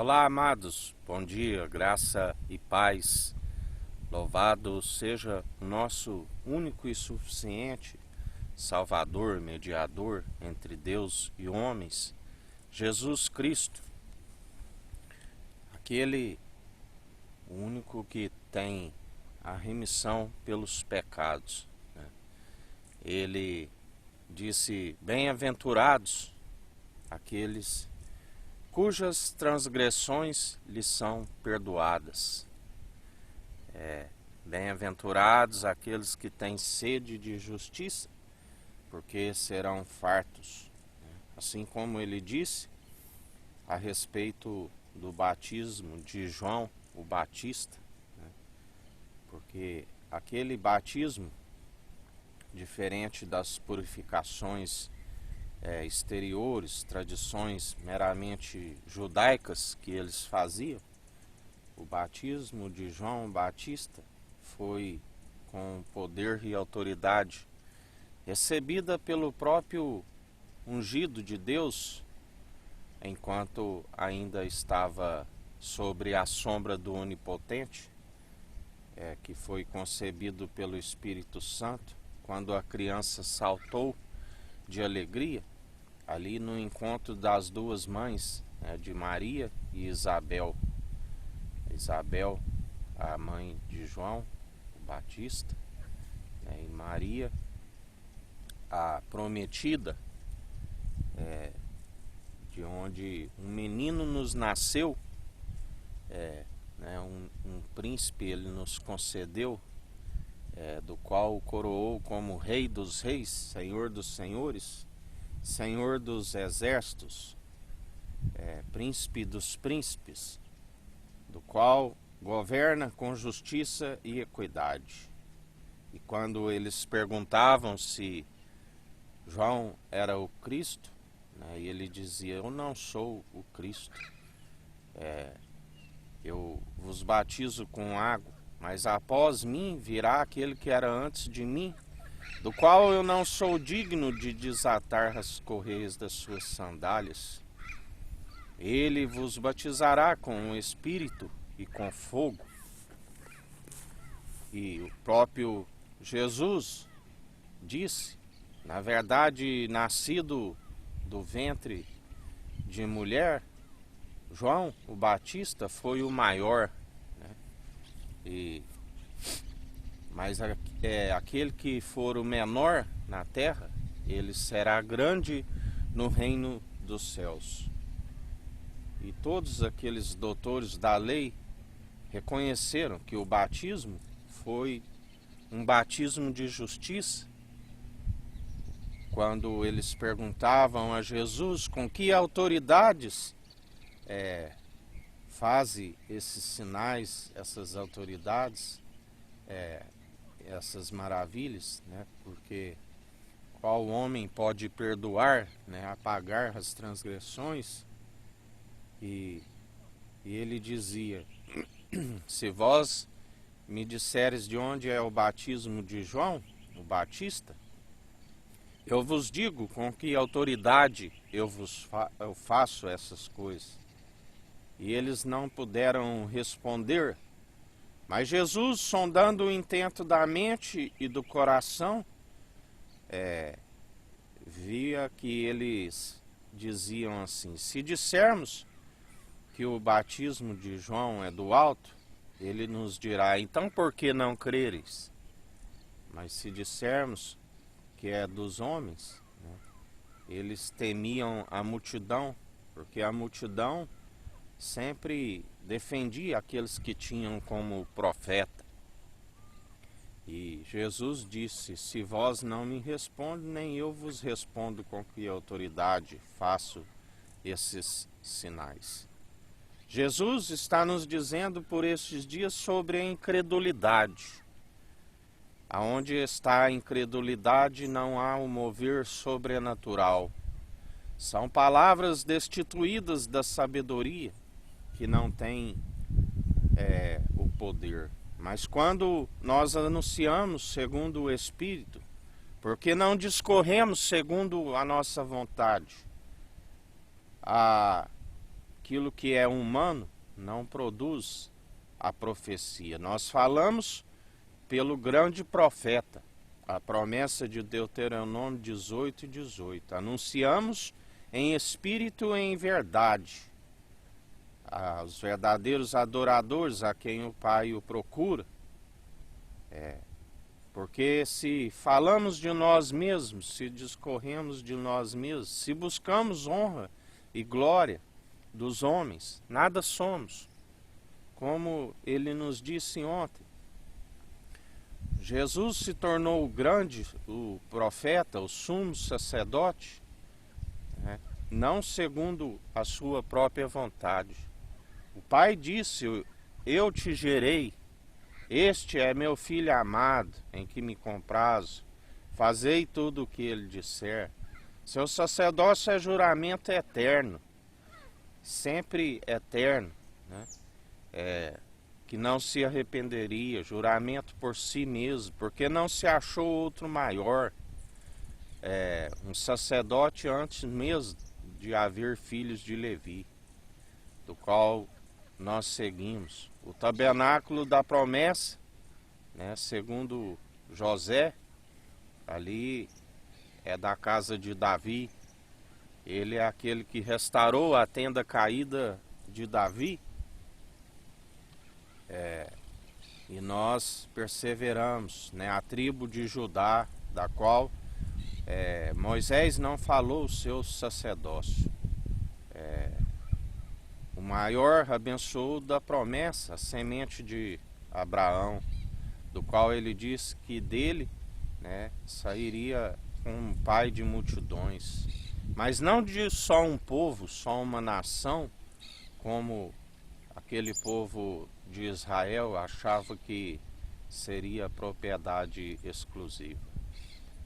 Olá, amados, bom dia, graça e paz. Louvado seja o nosso único e suficiente Salvador, mediador entre Deus e homens, Jesus Cristo, aquele único que tem a remissão pelos pecados. Ele disse: bem-aventurados aqueles cujas transgressões lhes são perdoadas. Bem-aventurados aqueles que têm sede de justiça, porque serão fartos. Assim como ele disse a respeito do batismo de João o Batista, porque aquele batismo, diferente das purificações exteriores, tradições meramente judaicas que eles faziam, o batismo de João Batista foi com poder e autoridade recebida pelo próprio ungido de Deus, enquanto ainda estava sobre a sombra do Onipotente, que foi concebido pelo Espírito Santo, quando a criança saltou de alegria, ali no encontro das duas mães, de Maria e Isabel. Isabel, a mãe de João o Batista, e Maria, a prometida, de onde um menino nos nasceu, um príncipe ele nos concedeu, do qual o coroou como Rei dos Reis, Senhor dos Senhores, Senhor dos Exércitos, Príncipe dos Príncipes, do qual governa com justiça e equidade. E quando eles perguntavam se João era o Cristo, e ele dizia: eu não sou o Cristo, eu vos batizo com água, mas após mim virá aquele que era antes de mim, do qual eu não sou digno de desatar as correias das suas sandálias. Ele vos batizará com o Espírito e com fogo. E o próprio Jesus disse, na verdade, nascido do ventre de mulher, João o Batista foi o maior, mas aquele que for o menor na terra, ele será grande no reino dos céus. E todos aqueles doutores da lei reconheceram que o batismo foi um batismo de justiça. Quando eles perguntavam a Jesus com que autoridades fazem esses sinais, essas autoridades, essas maravilhas, porque qual homem pode perdoar, apagar as transgressões? E ele dizia: se vós me disseres de onde é o batismo de João o Batista, eu vos digo com que autoridade eu faço essas coisas. E eles não puderam responder, mas Jesus, sondando o intento da mente e do coração, via que eles diziam assim: se dissermos que o batismo de João é do alto, ele nos dirá: então por que não crereis? Mas se dissermos que é dos homens, eles temiam a multidão, porque a multidão sempre defendia aqueles que tinham como profeta. E Jesus disse: se vós não me responde, nem eu vos respondo com que autoridade faço esses sinais. Jesus está nos dizendo por estes dias sobre a incredulidade. Aonde está a incredulidade não há um mover sobrenatural. São palavras destituídas da sabedoria, que não têm o poder. Mas quando nós anunciamos segundo o Espírito, porque não discorremos segundo a nossa vontade, aquilo que é humano não produz a profecia. Nós falamos pelo grande profeta, a promessa de Deuteronômio 18:18. Anunciamos em espírito e em verdade aos verdadeiros adoradores a quem o Pai o procura. Porque se falamos de nós mesmos, se discorremos de nós mesmos, se buscamos honra e glória dos homens, nada somos. Como ele nos disse ontem, Jesus se tornou o grande, o profeta, o sumo sacerdote, não segundo a sua própria vontade. O Pai disse: eu te gerei, este é meu filho amado, em que me comprazo, fazei tudo o que ele disser. Seu sacerdócio é juramento eterno, sempre eterno, que não se arrependeria, juramento por si mesmo, porque não se achou outro maior, um sacerdote antes mesmo de haver filhos de Levi, do qual nós seguimos. O tabernáculo da promessa, segundo José, ali é da casa de Davi. Ele é aquele que restaurou a tenda caída de Davi. E nós perseveramos, a tribo de Judá, da qual Moisés não falou o seu sacerdócio. O maior abençoou da promessa, a semente de Abraão, do qual ele disse que dele sairia um pai de multidões. Mas não de só um povo, só uma nação, como aquele povo de Israel achava que seria propriedade exclusiva.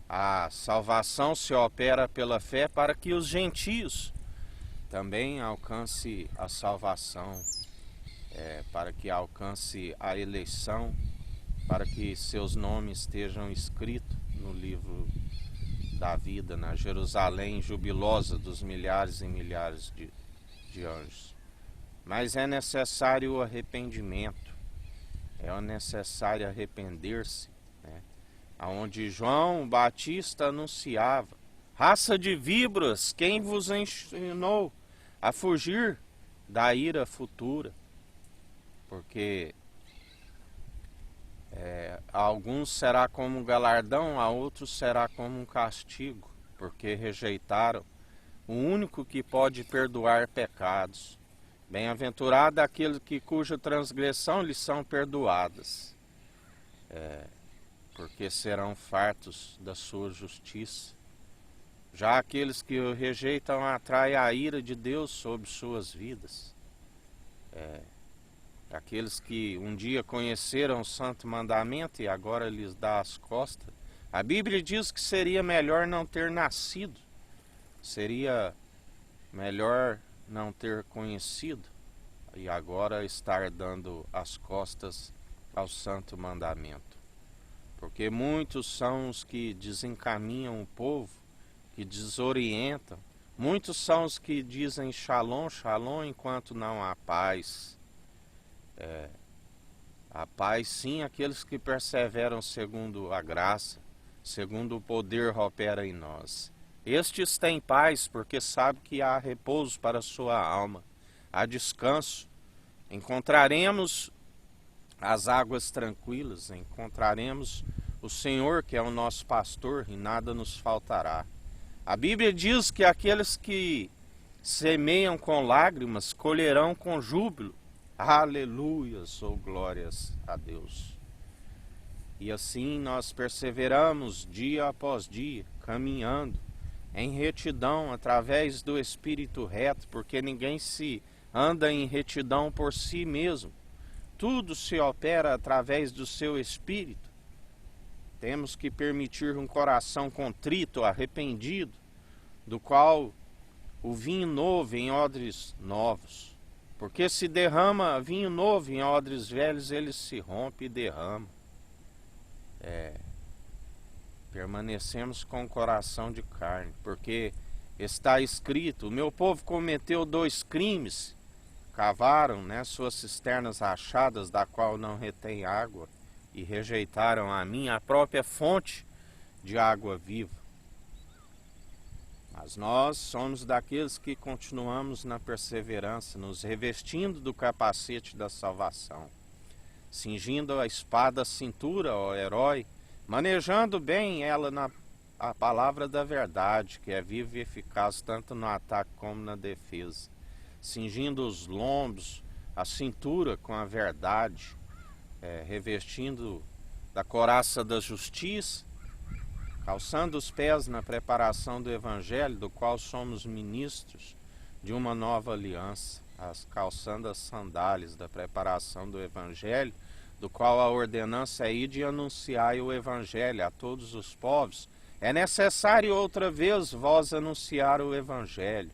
A salvação se opera pela fé para que os gentios também alcance a salvação, para que alcance a eleição, para que seus nomes estejam escritos no livro da vida, na Jerusalém jubilosa dos milhares e milhares de anjos. Mas é necessário o arrependimento, é necessário arrepender-se, aonde João Batista anunciava: raça de víboras, quem vos ensinou a fugir da ira futura? Porque a alguns será como um galardão, a outros será como um castigo, porque rejeitaram o único que pode perdoar pecados. Bem-aventurado aquele cuja transgressão lhes são perdoadas, porque serão fartos da sua justiça. Já aqueles que o rejeitam atraem a ira de Deus sobre suas vidas. Aqueles que um dia conheceram o santo mandamento e agora lhes dá as costas. A Bíblia diz que seria melhor não ter nascido, seria melhor não ter conhecido e agora estar dando as costas ao santo mandamento. Porque muitos são os que desencaminham o povo, que desorientam. Muitos são os que dizem shalom, shalom, enquanto não há paz. A paz sim, aqueles que perseveram segundo a graça, segundo o poder opera em nós. Estes têm paz porque sabem que há repouso para a sua alma, há descanso. Encontraremos as águas tranquilas, encontraremos o Senhor que é o nosso pastor e nada nos faltará. A Bíblia diz que aqueles que semeiam com lágrimas colherão com júbilo. Aleluias, ou glórias a Deus. E assim nós perseveramos dia após dia, caminhando em retidão através do Espírito reto, porque ninguém se anda em retidão por si mesmo. Tudo se opera através do seu Espírito. Temos que permitir um coração contrito, arrependido, do qual o vinho novo em odres novos. Porque se derrama vinho novo em odres velhos, ele se rompe e derrama. Permanecemos com o coração de carne, porque está escrito: o meu povo cometeu 2 crimes, cavaram, né, suas cisternas rachadas, da qual não retém água, e rejeitaram a mim, a própria fonte de água viva. Mas nós somos daqueles que continuamos na perseverança, nos revestindo do capacete da salvação, cingindo a espada à cintura, ó herói, manejando bem ela a palavra da verdade, que é viva e eficaz tanto no ataque como na defesa, cingindo os lombos, a cintura com a verdade, revestindo da couraça da justiça, calçando os pés na preparação do Evangelho, do qual somos ministros de uma nova aliança, calçando as sandálias da preparação do Evangelho, do qual a ordenança é ir de anunciar o Evangelho a todos os povos. É necessário outra vez vós anunciar o Evangelho,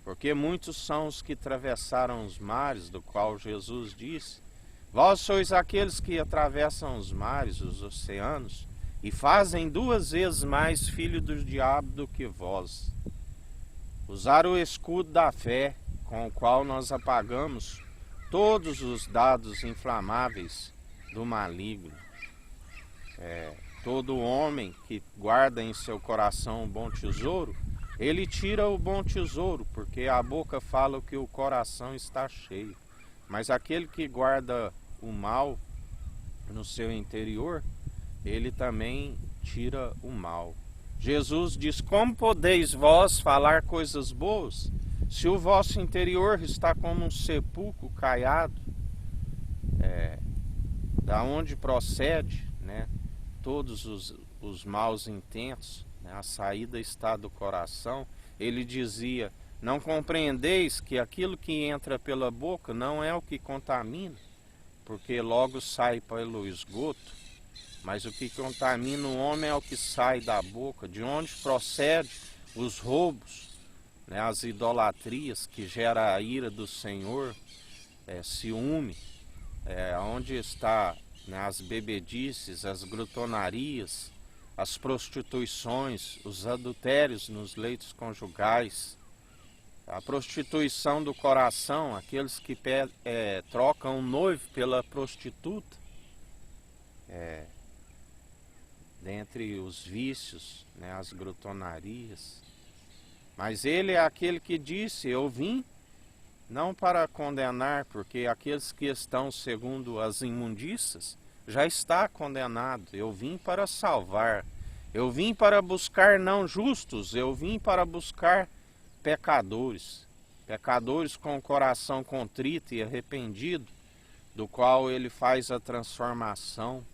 porque muitos são os que atravessaram os mares, do qual Jesus disse: vós sois aqueles que atravessam os mares, os oceanos, e fazem 2 vezes mais filho do diabo do que vós. Usar o escudo da fé, com o qual nós apagamos todos os dados inflamáveis do maligno. Todo homem que guarda em seu coração um bom tesouro, ele tira o bom tesouro, porque a boca fala o que o coração está cheio. Mas aquele que guarda o mal no seu interior, ele também tira o mal. Jesus diz: como podeis vós falar coisas boas, se o vosso interior está como um sepulcro caiado, da onde procede, né, todos os maus intentos, né, a saída está do coração. Ele dizia: não compreendeis que aquilo que entra pela boca não é o que contamina, porque logo sai pelo esgoto, mas o que contamina o homem é o que sai da boca, de onde procede os roubos, né, as idolatrias que gera a ira do Senhor, ciúme, onde está, né, as bebedices, as glutonarias, as prostituições, os adultérios nos leitos conjugais, a prostituição do coração, aqueles que trocam o noivo pela prostituta, dentre os vícios, né, as glutonarias. Mas ele é aquele que disse: eu vim não para condenar, porque aqueles que estão segundo as imundícias já está condenado. Eu vim para salvar. Eu vim para buscar não justos, eu vim para buscar pecadores. Pecadores com o coração contrito e arrependido, do qual ele faz a transformação.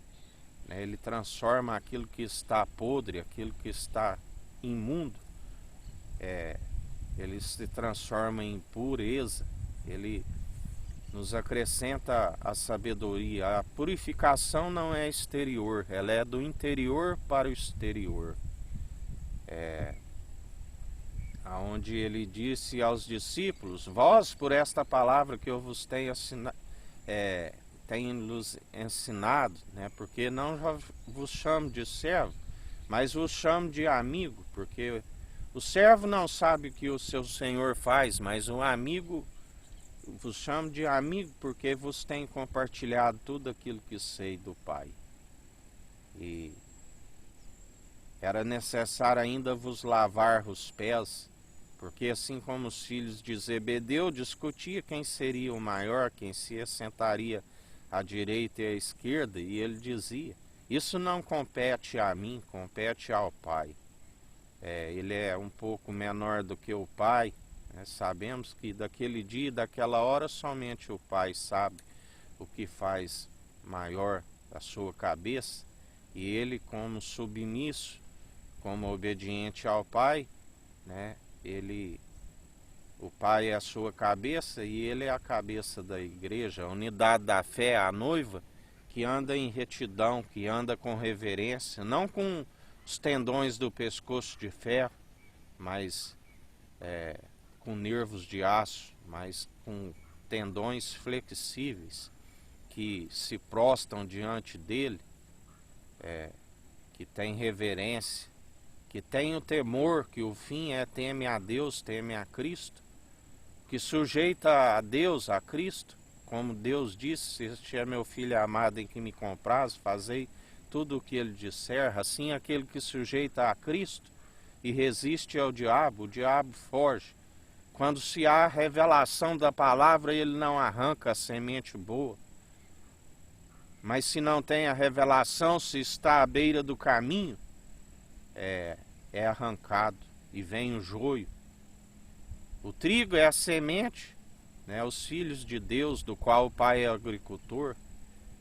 Ele transforma aquilo que está podre, aquilo que está imundo, ele se transforma em pureza, ele nos acrescenta a sabedoria. A purificação não é exterior, ela é do interior para o exterior. Aonde ele disse aos discípulos: vós, por esta palavra que eu vos tenho nos ensinado, né, porque não vos chamo de servo, mas vos chamo de amigo, porque o servo não sabe o que o seu senhor faz, mas o amigo, vos chamo de amigo porque vos tenho compartilhado tudo aquilo que sei do Pai. E era necessário ainda vos lavar os pés, porque assim como os filhos de Zebedeu discutia quem seria o maior, quem se assentaria à direita e à esquerda, e ele dizia: isso não compete a mim, compete ao Pai. Ele é um pouco menor do que o Pai, né? Sabemos que daquele dia e daquela hora somente o Pai sabe o que faz maior da sua cabeça, e ele, como submisso, como obediente ao Pai, né, o Pai é a sua cabeça e ele é a cabeça da igreja, a unidade da fé, a noiva que anda em retidão, que anda com reverência, não com os tendões do pescoço de ferro, mas com nervos de aço, mas com tendões flexíveis, que se prostam diante dele, que tem reverência, que tem o temor, que o fim é teme a Deus, teme a Cristo, que sujeita a Deus, a Cristo, como Deus disse: este é meu filho amado em que me comprazo, fazei tudo o que ele disser. Assim aquele que sujeita a Cristo e resiste ao diabo, o diabo foge. Quando se há revelação da palavra, ele não arranca a semente boa. Mas se não tem a revelação, se está à beira do caminho, é arrancado e vem o joio. O trigo é a semente, né, os filhos de Deus, do qual o pai é agricultor,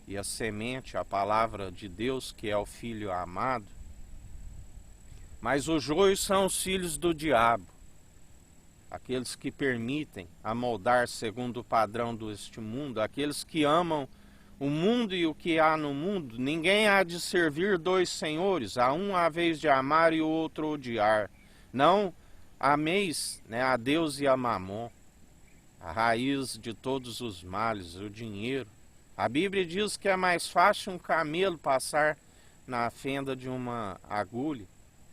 e a semente, a palavra de Deus, que é o filho amado. Mas os joios são os filhos do diabo, aqueles que permitem amoldar segundo o padrão deste mundo, aqueles que amam o mundo e o que há no mundo. Ninguém há de servir dois senhores, a um há vez de amar e o outro odiar. Não ameis, né, a Deus e a Mamon, a raiz de todos os males, o dinheiro. A Bíblia diz que é mais fácil um camelo passar na fenda de uma agulha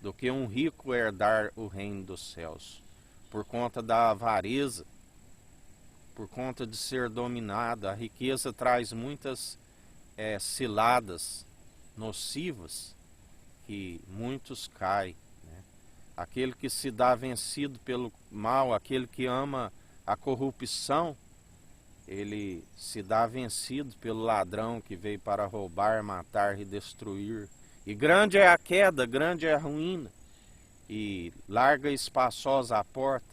do que um rico herdar o reino dos céus, por conta da avareza, por conta de ser dominado. A riqueza traz muitas ciladas nocivas que muitos caem, né? Aquele que se dá vencido pelo mal, aquele que ama a corrupção, ele se dá vencido pelo ladrão que veio para roubar, matar e destruir. E grande é a queda, grande é a ruína, e larga e espaçosa a porta.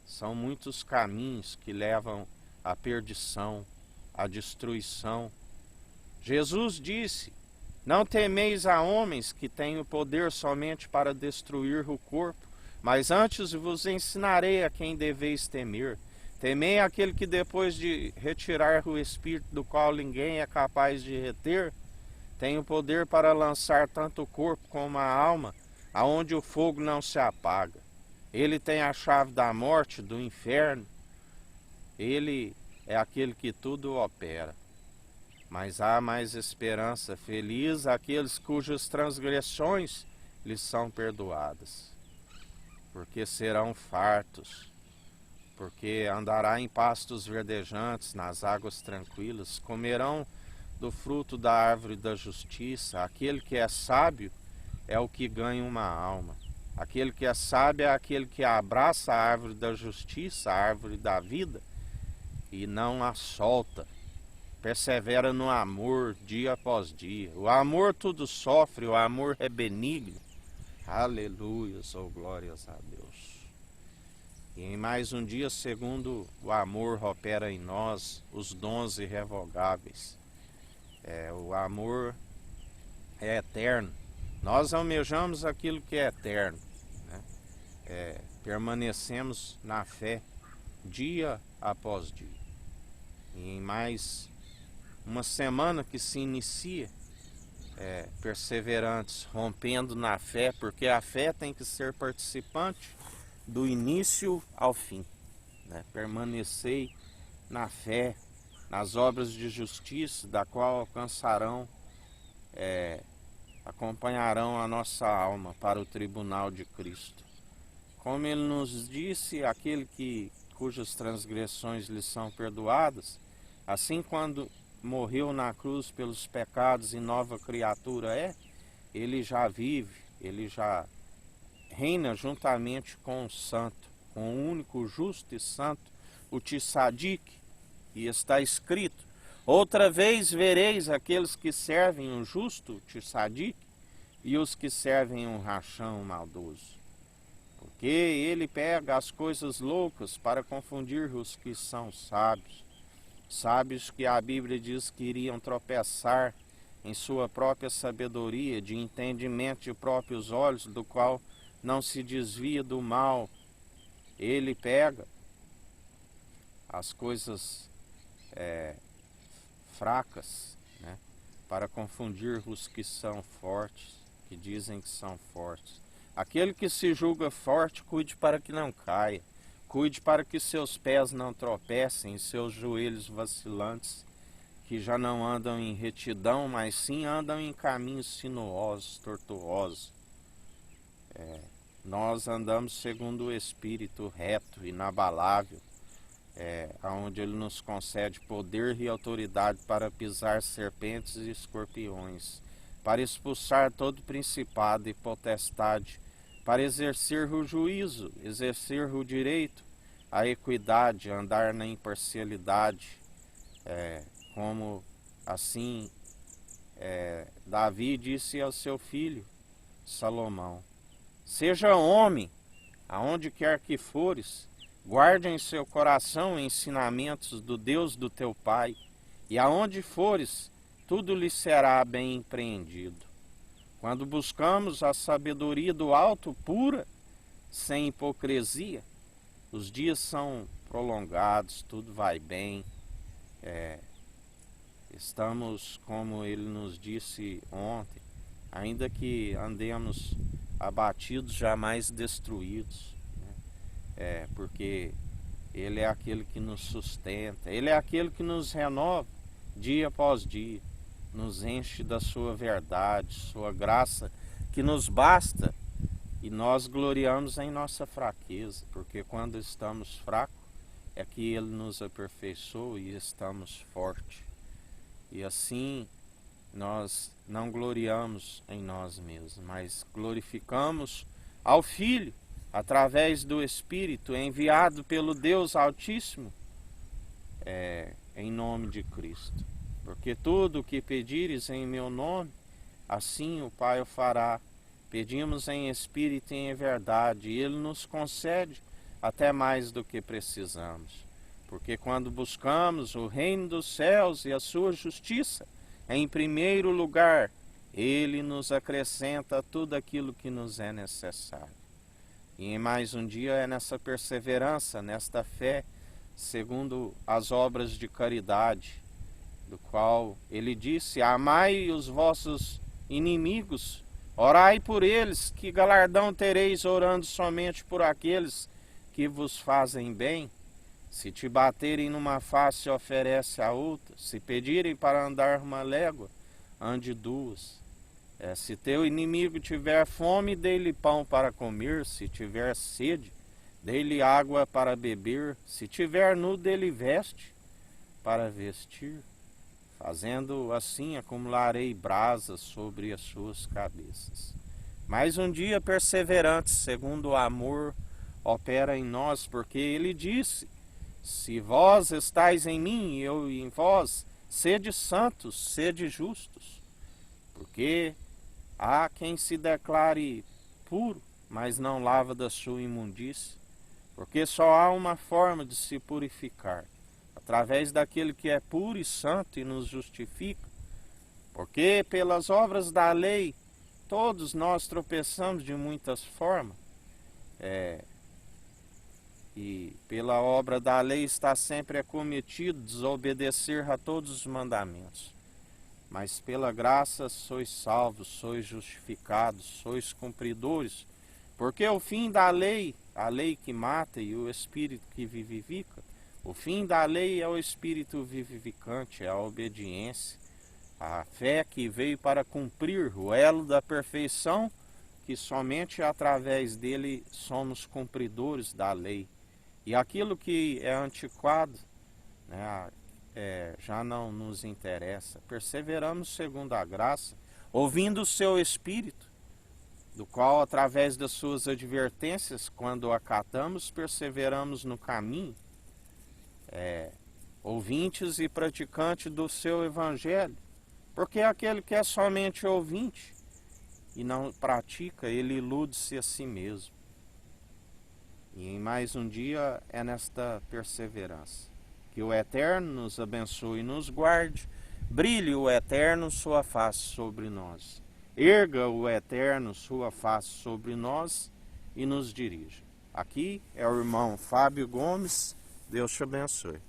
São muitos caminhos que levam à perdição, à destruição. Jesus disse: não temeis a homens que têm o poder somente para destruir o corpo, mas antes vos ensinarei a quem deveis temer. Temei aquele que depois de retirar o espírito, do qual ninguém é capaz de reter, tem o poder para lançar tanto o corpo como a alma, aonde o fogo não se apaga. Ele tem a chave da morte, do inferno. Ele é aquele que tudo opera. Mas há mais esperança. Feliz aqueles cujas transgressões lhes são perdoadas, porque serão fartos, porque andará em pastos verdejantes, nas águas tranquilas, comerão do fruto da árvore da justiça. Aquele que é sábio é o que ganha uma alma. Aquele que é sábio é aquele que abraça a árvore da justiça, a árvore da vida, e não a solta. Persevera no amor dia após dia. O amor tudo sofre, o amor é benigno. Aleluia, oh glórias a Deus. E em mais um dia, segundo o amor opera em nós os dons irrevogáveis. O amor é eterno. Nós almejamos aquilo que é eterno, né? Permanecemos na fé dia após dia. E em mais uma semana que se inicia, perseverantes, rompendo na fé, porque a fé tem que ser participante do início ao fim, né? Permanecei na fé, nas obras de justiça, da qual alcançarão, acompanharão a nossa alma para o tribunal de Cristo. Como ele nos disse, aquele cujas transgressões lhe são perdoadas, assim quando morreu na cruz pelos pecados e nova criatura ele já vive, ele já reina juntamente com o santo, com o único justo e santo, o Tzadik, e está escrito: outra vez vereis aqueles que servem um justo Tzadik e os que servem um rachão maldoso. Porque ele pega as coisas loucas para confundir os que são sábios. Sábios que a Bíblia diz que iriam tropeçar em sua própria sabedoria, de entendimento de próprios olhos, do qual não se desvia do mal. Ele pega as coisas fracas, né, para confundir os que são fortes, que dizem que são fortes. Aquele que se julga forte, cuide para que não caia. Cuide para que seus pés não tropecem, seus joelhos vacilantes, que já não andam em retidão, mas sim andam em caminhos sinuosos, tortuosos. Nós andamos segundo o Espírito reto, inabalável, onde Ele nos concede poder e autoridade para pisar serpentes e escorpiões, para expulsar todo principado e potestade, para exercer o juízo, exercer o direito, a equidade, andar na imparcialidade, como assim Davi disse ao seu filho Salomão: seja homem, aonde quer que fores, guarde em seu coração ensinamentos do Deus do teu pai, e aonde fores, tudo lhe será bem empreendido. Quando buscamos a sabedoria do alto pura, sem hipocrisia, os dias são prolongados, tudo vai bem. Estamos, como ele nos disse ontem, ainda que andemos abatidos, jamais destruídos, porque Ele é aquele que nos sustenta, Ele é aquele que nos renova dia após dia, nos enche da sua verdade, sua graça, que nos basta, e nós gloriamos em nossa fraqueza, porque quando estamos fracos é que Ele nos aperfeiçoa e estamos fortes. E assim nós não gloriamos em nós mesmos, mas glorificamos ao Filho, através do Espírito enviado pelo Deus Altíssimo, em nome de Cristo. Porque tudo o que pedires em meu nome, assim o Pai o fará. Pedimos em Espírito e em verdade, e Ele nos concede até mais do que precisamos. Porque quando buscamos o reino dos céus e a sua justiça, em primeiro lugar, Ele nos acrescenta tudo aquilo que nos é necessário. E em mais um dia é nessa perseverança, nesta fé, segundo as obras de caridade, do qual Ele disse: amai os vossos inimigos, orai por eles, que galardão tereis orando somente por aqueles que vos fazem bem? Se te baterem numa face, oferece a outra. Se pedirem para andar uma légua, ande duas. Se teu inimigo tiver fome, dê-lhe pão para comer. Se tiver sede, dê-lhe água para beber. Se tiver nu, dê-lhe veste para vestir. Fazendo assim, acumularei brasas sobre as suas cabeças. Mais um dia perseverante, segundo o amor, opera em nós, porque Ele disse: se vós estáis em mim e eu em vós, sede santos, sede justos. Porque há quem se declare puro, mas não lava da sua imundície. Porque só há uma forma de se purificar, através daquele que é puro e santo e nos justifica. Porque pelas obras da lei, todos nós tropeçamos de muitas formas. E pela obra da lei está sempre acometido desobedecer a todos os mandamentos. Mas pela graça sois salvos, sois justificados, sois cumpridores, porque o fim da lei, a lei que mata e o Espírito que vivifica, o fim da lei é o Espírito vivificante, é a obediência, a fé que veio para cumprir o elo da perfeição, que somente através dele somos cumpridores da lei. E aquilo que é antiquado, já não nos interessa. Perseveramos segundo a graça, ouvindo o seu Espírito, do qual, através das suas advertências, quando acatamos, perseveramos no caminho, ouvintes e praticantes do seu Evangelho. Porque aquele que é somente ouvinte e não pratica, ele ilude-se a si mesmo. E em mais um dia é nesta perseverança que o Eterno nos abençoe e nos guarde, brilhe o Eterno sua face sobre nós, erga o Eterno sua face sobre nós e nos dirija. Aqui é o irmão Fábio Gomes, Deus te abençoe.